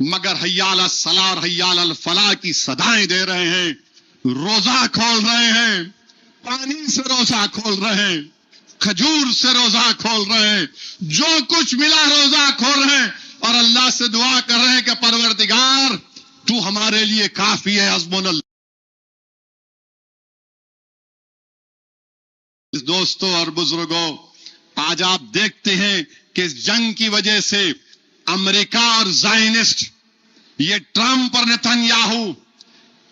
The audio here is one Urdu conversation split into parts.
مگر حی علی الصلاح اور حی علی الفلاح کی صدائیں دے رہے ہیں، روزہ کھول رہے ہیں، پانی سے روزہ کھول رہے ہیں، کھجور سے روزہ کھول رہے ہیں، جو کچھ ملا روزہ کھول رہے ہیں، اور اللہ سے دعا کر رہے ہیں کہ پروردگار تو ہمارے لیے کافی ہے، حسبنا اللہ۔ دوستوں اور بزرگوں، آج آپ دیکھتے ہیں کہ اس جنگ کی وجہ سے امریکہ اور زائنسٹ، یہ ٹرمپ اور نتنیاہو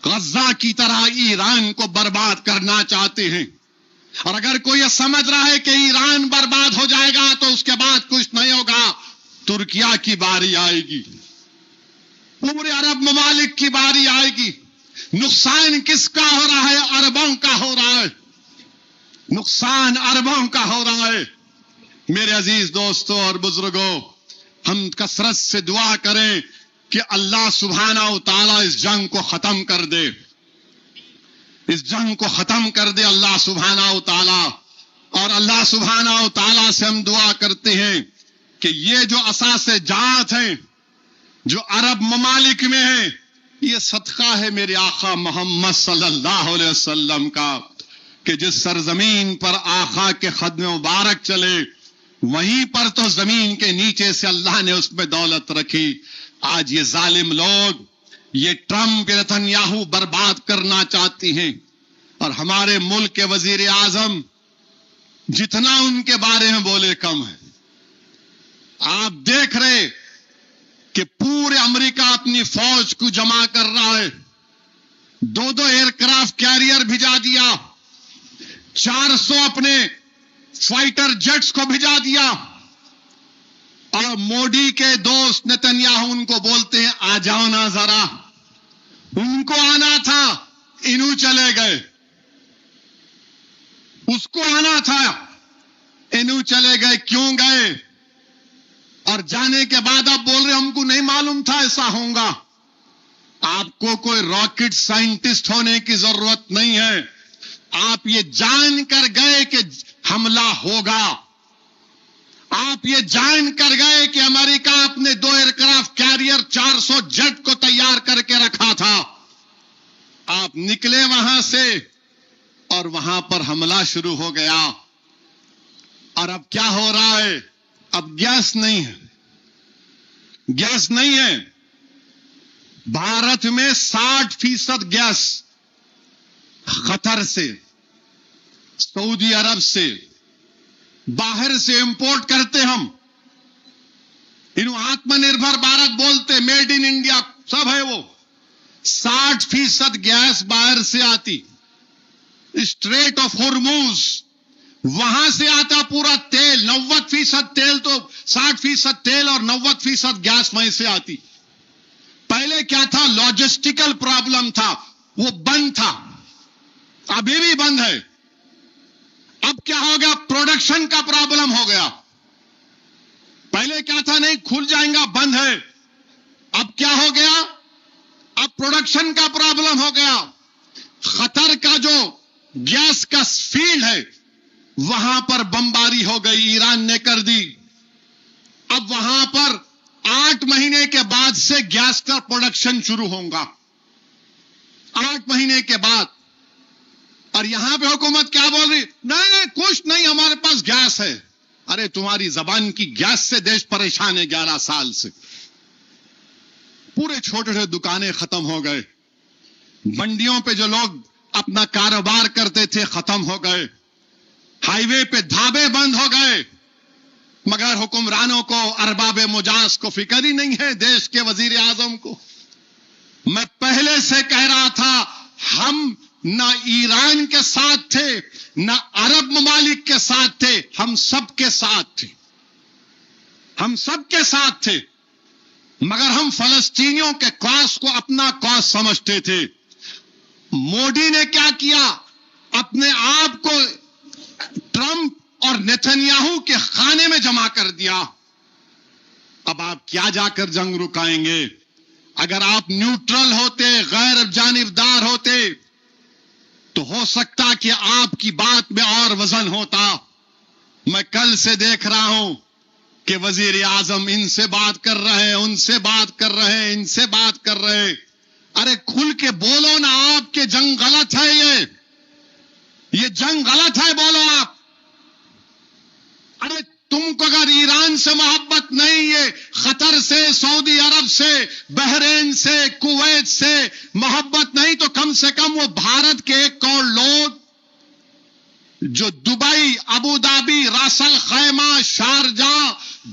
غزہ کی طرح ایران کو برباد کرنا چاہتے ہیں، اور اگر کوئی یہ سمجھ رہا ہے کہ ایران برباد ہو جائے گا تو اس کے بعد کچھ نہیں ہوگا، ترکیہ کی باری آئے گی، پورے عرب ممالک کی باری آئے گی۔ نقصان کس کا ہو رہا ہے؟ عربوں کا ہو رہا ہے، نقصان عربوں کا ہو رہا ہے۔ میرے عزیز دوستوں اور بزرگوں، ہم کثرت سے دعا کریں کہ اللہ سبحانہ و تعالیٰ اس جنگ کو ختم کر دے، اس جنگ کو ختم کر دے اللہ سبحانہ و تعالیٰ۔ اور اللہ سبحانہ و تعالیٰ سے ہم دعا کرتے ہیں کہ یہ جو اساسِ جات ہیں جو عرب ممالک میں ہیں، یہ صدقہ ہے میرے آقا محمد صلی اللہ علیہ وسلم کا، کہ جس سرزمین پر آقا کے قدم مبارک چلے وہیں پر تو زمین کے نیچے سے اللہ نے اس میں دولت رکھی۔ آج یہ ظالم لوگ، یہ ٹرمپ نتنیاہو برباد کرنا چاہتی ہیں، اور ہمارے ملک کے وزیر اعظم جتنا ان کے بارے میں بولے کم ہے۔ آپ دیکھ رہے کہ پورے امریکہ اپنی فوج کو جمع کر رہا ہے، 2 ایئر کرافٹ کیریئر بھیجا دیا، 400 اپنے فائٹر جیٹس کو بھیجا دیا، اور مودی کے دوست نتنیاہو ان کو بولتے ہیں آ جاؤ نا ذرا، ان کو آنا تھا، انہوں چلے گئے، اس کو آنا تھا، انہوں چلے گئے، کیوں گئے؟ اور جانے کے بعد اب بول رہے ہم کو نہیں معلوم تھا ایسا ہوگا۔ آپ کو کوئی راکٹ سائنٹسٹ ہونے کی ضرورت نہیں ہے، آپ یہ جان کر گئے کہ حملہ ہوگا، آپ یہ جان کر گئے کہ امریکہ اپنے 2 ایئر کرافٹ کیریئر 400 جیٹ کو تیار کر کے رکھا تھا، آپ نکلے وہاں سے اور وہاں پر حملہ شروع ہو گیا۔ اور اب کیا ہو رہا ہے؟ اب گیس نہیں ہے، گیس نہیں ہے۔ بھارت میں 60% گیس قطر سے، سعودی عرب سے، باہر سے امپورٹ کرتے ہم، انہوں آتم نربھر بھارت بولتے، میڈ ان انڈیا سب ہے وہ۔ 60% گیس باہر سے آتی، اسٹریٹ آف ہرموز وہاں سے آتا پورا تیل، 90% تیل تو 60% تیل اور 90% گیس وہیں سے آتی۔ پہلے کیا تھا؟ لاجسٹیکل پرابلم تھا، وہ بند تھا، ابھی بھی بند ہے۔ اب کیا ہو گیا؟ پروڈکشن کا پرابلم ہو گیا۔ پہلے کیا تھا؟ نہیں کھل جائیں گا، بند ہے۔ اب کیا ہو گیا؟ اب پروڈکشن کا پرابلم ہو گیا۔ قطر کا جو گیس کا فیلڈ ہے وہاں پر بمباری ہو گئی، ایران نے کر دی۔ اب وہاں پر 8 مہینے کے بعد سے گیس کا پروڈکشن شروع ہوگا، 8 مہینے کے بعد۔ اور یہاں پہ حکومت کیا بول رہی؟ نہیں کچھ نہیں، ہمارے پاس گیس ہے۔ ارے تمہاری زبان کی گیس سے دیش پریشان ہے 11 سال سے۔ پورے چھوٹے چھوٹے دکانیں ختم ہو گئے، منڈیوں پہ جو لوگ اپنا کاروبار کرتے تھے ختم ہو گئے، ہائی وے پہ ڈھابے بند ہو گئے، مگر حکمرانوں کو، ارباب مجاز کو فکر ہی نہیں ہے، دیش کے وزیر اعظم کو۔ میں پہلے سے کہہ رہا تھا، ہم نہ ایران کے ساتھ تھے نہ عرب ممالک کے ساتھ تھے، ہم سب کے ساتھ تھے، ہم سب کے ساتھ تھے، مگر ہم فلسطینیوں کے کاز کو اپنا کاز سمجھتے تھے۔ مودی نے کیا کیا؟ اپنے آپ کو ٹرمپ اور نیتنیاہو کے خانے میں جمع کر دیا۔ اب آپ کیا جا کر جنگ رکائیں گے؟ اگر آپ نیوٹرل ہوتے، غیر جانبدار ہوتے تو ہو سکتا کہ آپ کی بات میں اور وزن ہوتا۔ میں کل سے دیکھ رہا ہوں کہ وزیر اعظم ان سے بات کر رہے، ان سے بات کر رہے، ان سے بات کر رہے. ارے کھل کے بولو نا آپ کہ جنگ غلط ہے، یہ جنگ غلط ہے، بولو آپ. ارے تم کو اگر ایران سے محبت نہیں ہے، قطر سے، سعودی عرب سے، بحرین سے، کویت سے محبت نہیں، تو کم سے کم وہ بھارت کے 1 کروڑ لوگ جو Dubai, Abu Dhabi, Ras al Khaimah, Sharjah,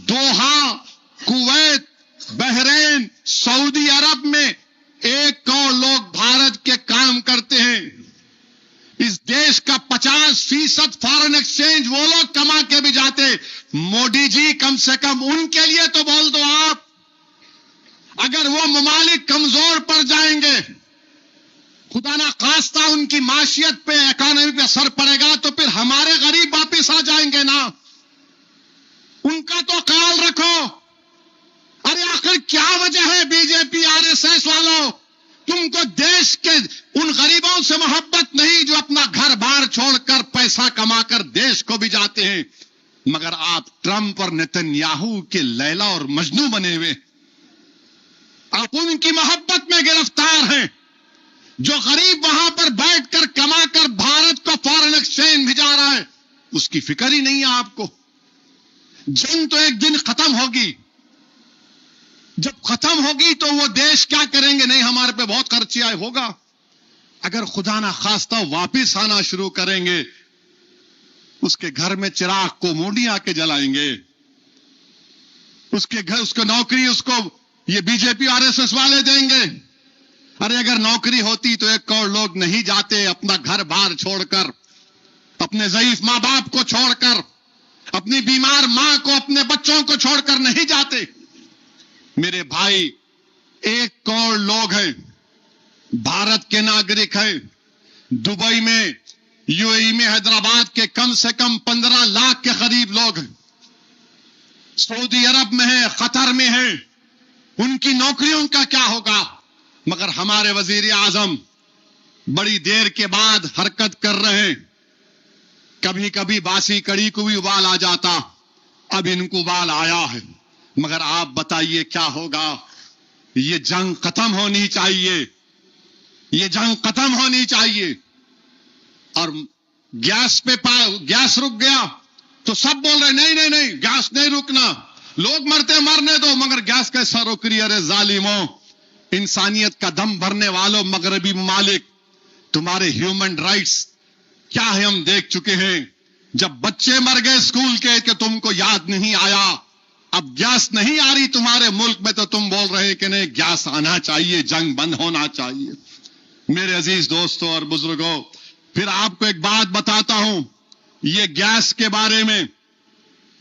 Doha, Kuwait, Bahrain, Saudi Arabia میں 1 کروڑ لوگ بھارت کے کام کرتے ہیں. اس دیش کا 50% فارن ایکسچینج وہ لوگ کما کے بھی جاتے. مودی جی کم سے کم ان کے لیے تو بول دو آپ. اگر وہ ممالک کمزور پڑ جائیں گے، خدا نہ خواستہ ان کی معیشت پہ، اکانومی پہ اثر پڑے گا، تو پھر ہمارے غریب واپس آ جائیں گے نا. ان کا تو خیال رکھو. ارے آخر کیا وجہ ہے بی جے پی RSS والوں، تم کو دیش کے ان غریبوں سے محبت نہیں جو اپنا گھر بار چھوڑ کر پیسہ کما کر دیش کو بھی جاتے ہیں، مگر آپ ٹرمپ اور نتنیاہو کے لیلا اور مجنو بنے ہوئے. آپ ان کی محبت میں گرفتار ہیں. جو غریب وہاں پر بیٹھ کر کما کر بھارت کو فارن ایکسچینج بھیجا رہا ہے، اس کی فکر ہی نہیں ہے آپ کو. جنگ تو ایک دن ختم ہوگی. جب ختم ہوگی تو وہ دیش کیا کریں گے؟ نہیں ہمارے پہ بہت خرچہ ہوگا. اگر خدا نہ خواستہ واپس آنا شروع کریں گے، اس کے گھر میں چراغ کو مودی آ کے جلائیں گے. اس کے گھر، اس کو نوکری اس کو یہ بی جے پی RSS والے دیں گے. ارے اگر نوکری ہوتی تو 1 کروڑ لوگ نہیں جاتے اپنا گھر بار چھوڑ کر، اپنے ضعیف ماں باپ کو چھوڑ کر، اپنی بیمار ماں کو، اپنے بچوں کو چھوڑ کر نہیں جاتے. میرے بھائی 1 کروڑ لوگ ہیں، بھارت کے ناگرک ہیں. دبئی میں، UAE میں، حیدرآباد کے کم سے کم 15 لاکھ کے قریب لوگ ہیں. سعودی عرب میں ہیں، قطر میں ہیں. ان کی نوکریوں کا کیا ہوگا؟ مگر ہمارے وزیر اعظم بڑی دیر کے بعد حرکت کر رہے ہیں. کبھی کبھی باسی کڑی کو بھی ابال آ جاتا، اب ان کو ابال آیا ہے. مگر آپ بتائیے کیا ہوگا؟ یہ جنگ ختم ہونی چاہیے، یہ جنگ ختم ہونی چاہیے. اور گیس رک گیا تو سب بول رہے نہیں نہیں نہیں، گیس نہیں رکنا، لوگ مرتے مرنے دو. مگر گیس کیسا روک رہی ہے؟ ارے ظالموں، انسانیت کا دم بھرنے والوں مغربی ممالک، تمہارے ہیومن رائٹس کیا ہے ہم دیکھ چکے ہیں. جب بچے مر گئے اسکول کے کہ تم کو یاد نہیں آیا. اب گیس نہیں آ رہی تمہارے ملک میں تو تم بول رہے کہ نہیں گیس آنا چاہیے، جنگ بند ہونا چاہیے. میرے عزیز دوستوں اور بزرگوں، پھر آپ کو ایک بات بتاتا ہوں. یہ گیس کے بارے میں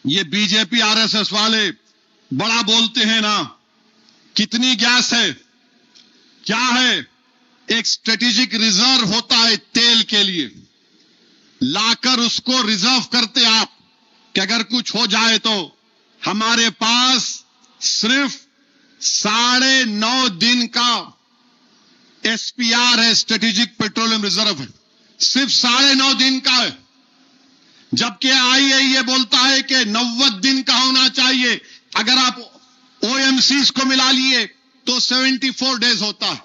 یہ بی جے پی RSS والے بڑا بولتے ہیں نا. کتنی گیس ہے؟ کیا ہے؟ ایک اسٹریٹجک ریزرو ہوتا ہے تیل کے لیے، لا کر اس کو ریزرو کرتے آپ کہ اگر کچھ ہو جائے تو. ہمارے پاس صرف 9.5 دن کا SPR ہے، اسٹریٹجک پیٹرولیم ریزرو ہے، صرف 9.5 دن کا ہے. جبکہ IEA بولتا ہے کہ 90 دن کا ہونا چاہیے. اگر آپ OMCs کو ملا لیے تو 74 ڈیز ہوتا ہے.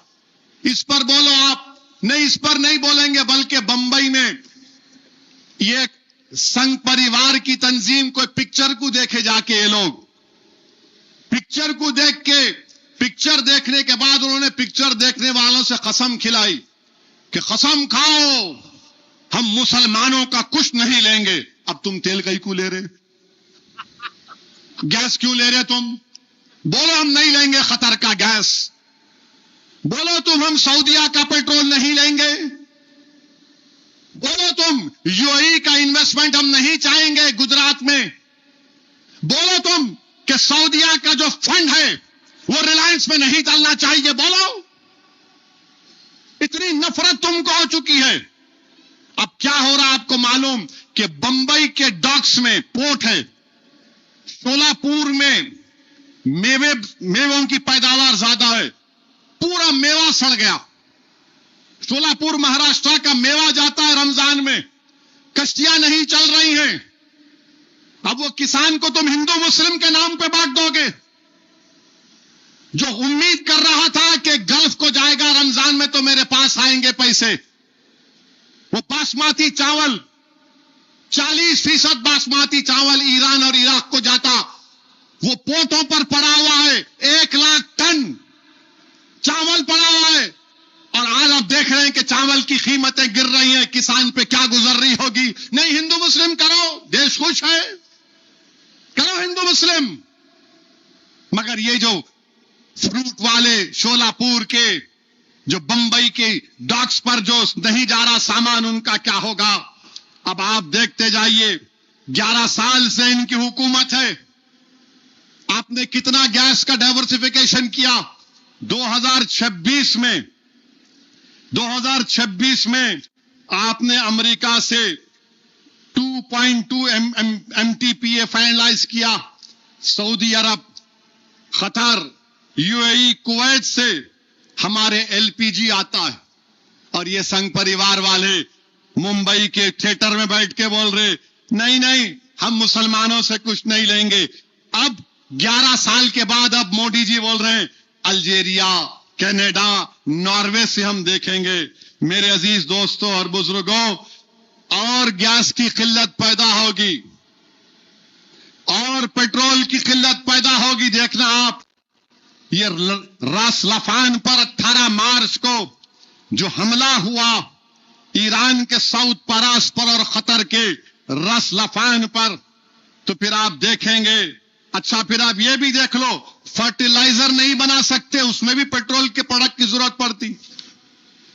اس پر بولو آپ. نہیں، اس پر نہیں بولیں گے، بلکہ بمبئی میں یہ سنگھ پریوار کی تنظیم کو پکچر کو دیکھے جا کے، یہ لوگ پکچر کو دیکھ کے، پکچر دیکھنے کے بعد انہوں نے پکچر دیکھنے والوں سے قسم کھلائی کہ قسم کھاؤ ہم مسلمانوں کا کچھ نہیں لیں گے. اب تم تیل کا ہی کیوں لے رہے؟ گیس کیوں لے رہے تم؟ بولو ہم نہیں لیں گے قطر کا گیس. بولو تم ہم سعودیہ کا پیٹرول نہیں لیں گے. بولو تم UAE کا انویسٹمنٹ ہم نہیں چاہیں گے گجرات میں. بولو تم کہ سعودیہ کا جو فنڈ ہے وہ ریلائنس میں نہیں ڈالنا چاہیے. بولو. اتنی نفرت تم کو ہو چکی ہے. اب کیا ہو رہا آپ کو معلوم کہ بمبئی کے ڈاکس میں پورٹ ہے، شولاپور میں میووں کی پیداوار زیادہ ہے، پورا میوہ سڑ گیا. شولاپور مہاراشٹر کا میوہ جاتا ہے رمضان میں، کشتیاں نہیں چل رہی ہیں. اب وہ کسان کو تم ہندو مسلم کے نام پہ بانٹ دو گے، جو امید کر رہا تھا کہ گلف کو جائے گا رمضان میں تو میرے پاس آئیں گے پیسے، وہ باسمتی چاول 40% باسمتی چاول ایران اور عراق کو جاتا، وہ پوٹوں پر پڑا ہوا ہے، 1 لاکھ ٹن چاول پڑا ہوا ہے، اور آج آپ دیکھ رہے ہیں کہ چاول کی قیمتیں گر رہی ہیں، کسان پہ کیا گزر رہی ہوگی۔ نہیں، ہندو مسلم کرو، دیش خوش ہے، کرو ہندو مسلم، مگر یہ جو فروٹ والے شولہ پور کے، جو بمبئی کے ڈاکس پر جو نہیں جا رہا سامان، ان کا کیا ہوگا؟ اب آپ دیکھتے جائیے، 11 سال سے ان کی حکومت ہے، آپ نے کتنا گیس کا ڈائیورسفیکیشن کیا؟ 2026 میں آپ نے امریکہ سے 2.2 MTPA فائنلائز کیا، سعودی عرب، قطر، UAE، کویت سے ہمارے LPG آتا ہے، اور یہ سنگ پریوار والے ممبئی کے تھیٹر میں بیٹھ کے بول رہے نہیں ہم مسلمانوں سے کچھ نہیں لیں گے۔ اب 11 سال کے بعد اب مودی جی بول رہے ہیں الجیریا، کینیڈا، ناروے سے ہم دیکھیں گے۔ میرے عزیز دوستوں اور بزرگوں، اور گیس کی قلت پیدا ہوگی، اور پیٹرول کی قلت پیدا ہوگی۔ دیکھنا آپ، یہ راس لفان پر 18 مارچ کو جو حملہ ہوا ایران کے ساؤتھ پاراس پر اور قطر کے راس لفان پر، تو پھر آپ دیکھیں گے، اچھا پھر آپ یہ بھی دیکھ لو، فرٹیلائزر نہیں بنا سکتے، اس میں بھی پیٹرول کے پروڈکٹ کی ضرورت پڑتی،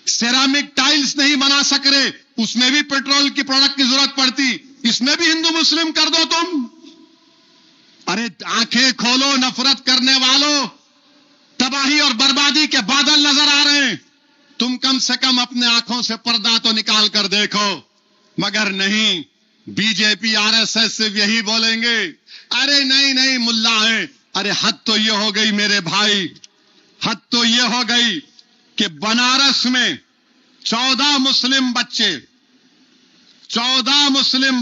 سیرامک ٹائلز نہیں بنا سک رہے، اس میں بھی پیٹرول کی پروڈکٹ کی ضرورت پڑتی، اس میں بھی ہندو مسلم کر دو تم۔ ارے آنکھیں کھولو نفرت کرنے والوں، تباہی اور بربادی کے بادل نظر آ رہے ہیں، تم کم سے کم اپنے آنکھوں سے پردہ تو نکال کر دیکھو، مگر نہیں، بی جے پی RSS سے یہی بولیں گے، ارے نہیں ملا ہے۔ ارے حد تو یہ ہو گئی میرے بھائی، حد تو یہ ہو گئی کہ بنارس میں 14 مسلم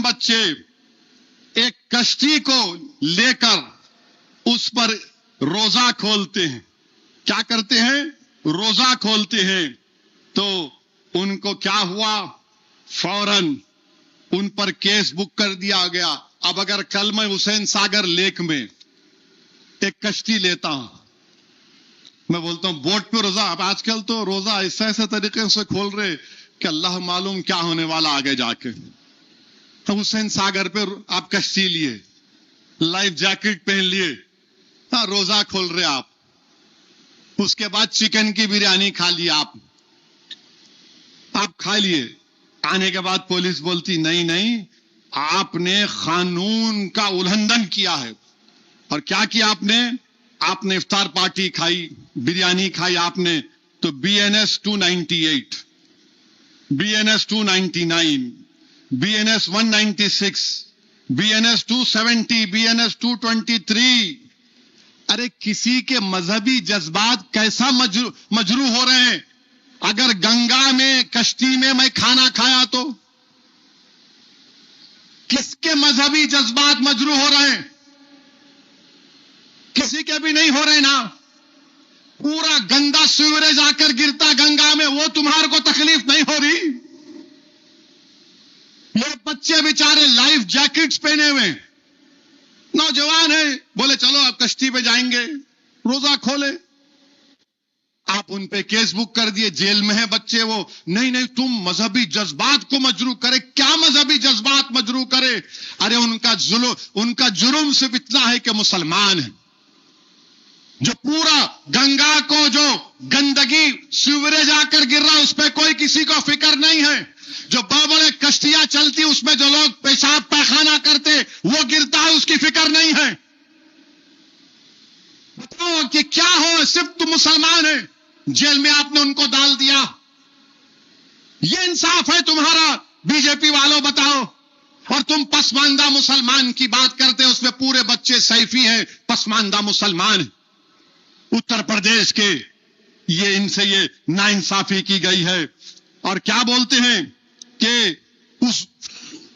بچے ایک کشتی کو لے کر اس پر روزہ کھولتے ہیں۔ کیا کرتے ہیں؟ روزہ کھولتے ہیں۔ تو ان کو کیا ہوا؟ فوراً ان پر کیس بک کر دیا گیا۔ اب اگر کل میں حسین ساگر لیک میں ایک کشتی لیتا ہوں، میں بولتا ہوں بوٹ پہ روزہ، اب آج کل تو روزہ ایسے طریقے سے کھول رہے کہ اللہ معلوم کیا ہونے والا آگے جا کے۔ تو حسین ساگر پہ آپ کشتی لیے، لائف جیکٹ پہن لیے، روزہ کھول رہے آپ، اس کے بعد چکن کی بریانی کھا لی آپ کھا لیے، آنے کے بعد پولیس بولتی نہیں آپ نے قانون کا الگھن کیا ہے۔ اور کیا کیا آپ نے افطار پارٹی کھائی، بریانی کھائی آپ نے، تو BNS 298، BNS 299، BNS 196، BNS 270، BNS 223۔ ارے کسی کے مذہبی جذبات کیسا مجروح ہو رہے ہیں؟ اگر گنگا میں کشتی میں کھانا کھایا تو کس کے مذہبی جذبات مجروح ہو رہے ہیں؟ کسی کے بھی نہیں ہو رہے نا۔ پورا گندا سیوریج آ کر گرتا گنگا میں، وہ تمہارے کو تکلیف نہیں ہو رہی؟ یہ بچے بیچارے لائف جیکٹس پہنے ہوئے نوجوان ہیں، بولے چلو آپ کشتی پہ جائیں گے، روزہ کھولے، آپ ان پہ کیس بک کر دیے، جیل میں ہیں بچے۔ وہ نہیں تم مذہبی جذبات کو مجروح کرے۔ کیا مذہبی جذبات مجروح کرے؟ ارے ان کا جرم صرف اتنا ہے کہ مسلمان ہیں، جو پورا گنگا کو جو گندگی سیوریج آ کر گر رہا اس پہ کوئی کسی کو فکر نہیں ہے، جو بڑے بڑے کشتیاں چلتی اس میں جو لوگ پیشاب پیخانہ کرتے وہ گرتا ہے، اس کی فکر نہیں ہے۔ بتاؤ کہ کیا ہو، صرف تم مسلمان ہیں، جیل میں آپ نے ان کو ڈال دیا۔ یہ انصاف ہے تمہارا؟ بی جے پی والوں بتاؤ۔ اور تم پسماندہ مسلمان کی بات کرتے، اس میں پورے بچے سیفی ہیں، پسماندہ مسلمان ہیں۔ اتر پردیش کے ان سے یہ ناانصافی کی گئی ہے۔ اور کیا بولتے ہیں کہ